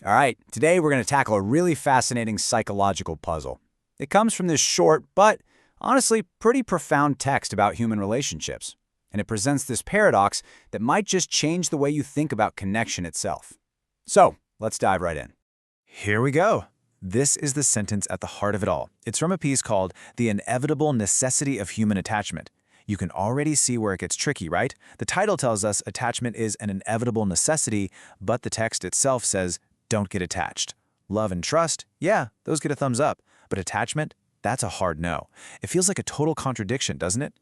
All right, today we're going to tackle a really fascinating psychological puzzle. It comes from this short, but honestly pretty profound text about human relationships. And it presents this paradox that might just change the way you think about connection itself. So, let's dive right in. Here we go. This is the sentence at the heart of it all. It's from a piece called The Inevitable Necessity of Human Attachment. You can already see where it gets tricky, right? The title tells us attachment is an inevitable necessity, but the text itself says, don't get attached. Love and trust, yeah, those get a thumbs up. But attachment, that's a hard no. It feels like a total contradiction, doesn't it?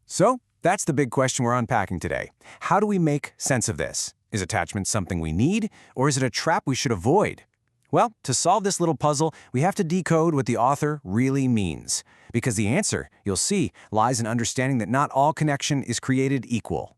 So, that's the big question we're unpacking today. How do we make sense of this? Is attachment something we need, or is it a trap we should avoid? Well, to solve this little puzzle, we have to decode what the author really means. Because the answer, you'll see, lies in understanding that not all connection is created equal.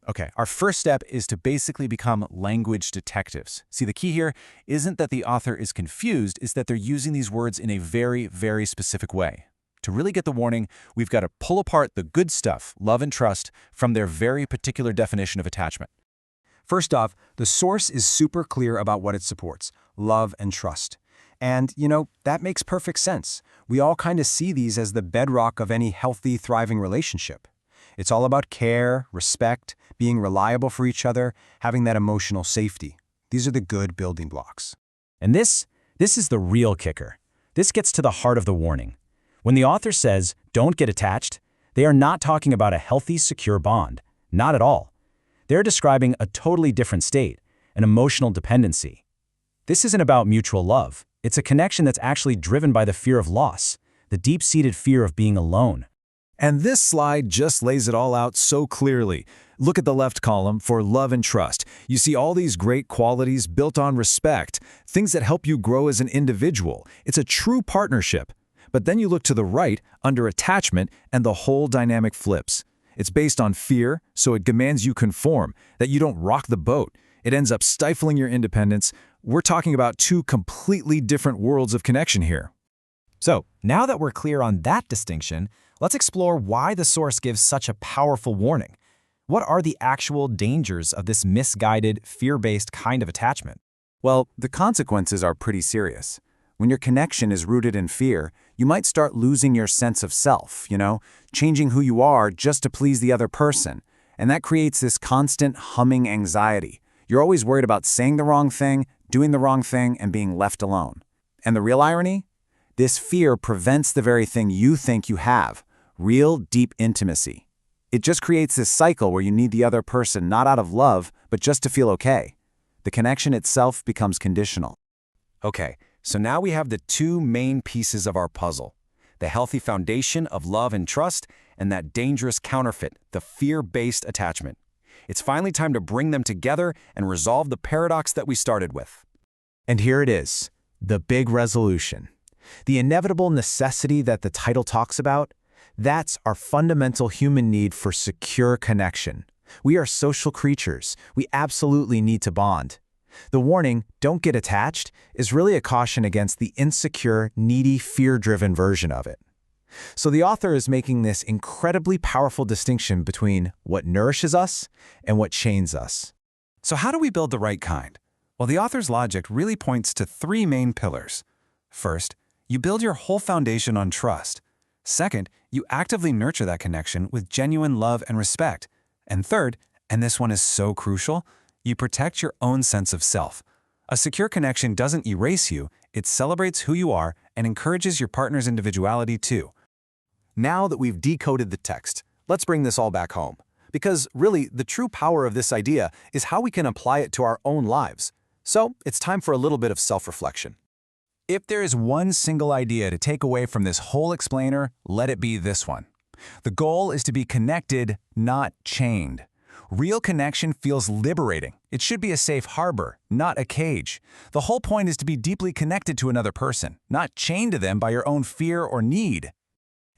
Okay, our first step is to basically become language detectives. See, the key here isn't that the author is confused, it's that they're using these words in a very, very specific way. To really get the warning, we've got to pull apart the good stuff, love and trust, from their very particular definition of attachment. First off, the source is super clear about what it supports: love and trust. And, that makes perfect sense. We all kind of see these as the bedrock of any healthy, thriving relationship. It's all about care, respect, being reliable for each other, having that emotional safety. These are the good building blocks. And this is the real kicker. This gets to the heart of the warning. When the author says, don't get attached, they are not talking about a healthy, secure bond. Not at all. They're describing a totally different state, an emotional dependency. This isn't about mutual love. It's a connection that's actually driven by the fear of loss, the deep-seated fear of being alone. And this slide just lays it all out so clearly. Look at the left column for love and trust. You see all these great qualities built on respect, things that help you grow as an individual. It's a true partnership. But then you look to the right, under attachment, and the whole dynamic flips. It's based on fear, so it demands you conform, that you don't rock the boat. It ends up stifling your independence. We're talking about two completely different worlds of connection here. So, now that we're clear on that distinction, let's explore why the source gives such a powerful warning. What are the actual dangers of this misguided, fear-based kind of attachment? Well, the consequences are pretty serious. When your connection is rooted in fear, you might start losing your sense of self, changing who you are just to please the other person. And that creates this constant humming anxiety. You're always worried about saying the wrong thing, doing the wrong thing, and being left alone. And the real irony? This fear prevents the very thing you think you have, real deep intimacy. It just creates this cycle where you need the other person not out of love, but just to feel okay. The connection itself becomes conditional. Okay, so now we have the two main pieces of our puzzle: the healthy foundation of love and trust, and that dangerous counterfeit, the fear-based attachment. It's finally time to bring them together and resolve the paradox that we started with. And here it is, the big resolution. The inevitable necessity that the title talks about, that's our fundamental human need for secure connection. We are social creatures. We absolutely need to bond. The warning, don't get attached, is really a caution against the insecure, needy, fear-driven version of it. So the author is making this incredibly powerful distinction between what nourishes us and what chains us. So how do we build the right kind? Well, the author's logic really points to three main pillars. First, you build your whole foundation on trust. Second, you actively nurture that connection with genuine love and respect. And third, and this one is so crucial, you protect your own sense of self. A secure connection doesn't erase you, it celebrates who you are and encourages your partner's individuality too. Now that we've decoded the text, let's bring this all back home. Because really, the true power of this idea is how we can apply it to our own lives. So it's time for a little bit of self-reflection. If there is one single idea to take away from this whole explainer, let it be this one. The goal is to be connected, not chained. Real connection feels liberating. It should be a safe harbor, not a cage. The whole point is to be deeply connected to another person, not chained to them by your own fear or need.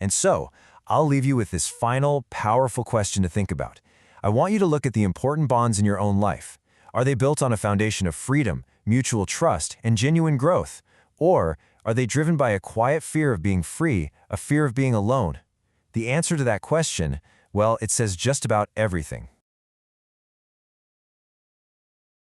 And so, I'll leave you with this final, powerful question to think about. I want you to look at the important bonds in your own life. Are they built on a foundation of freedom, mutual trust, and genuine growth? Or are they driven by a quiet fear of being free, a fear of being alone? The answer to that question, well, it says just about everything.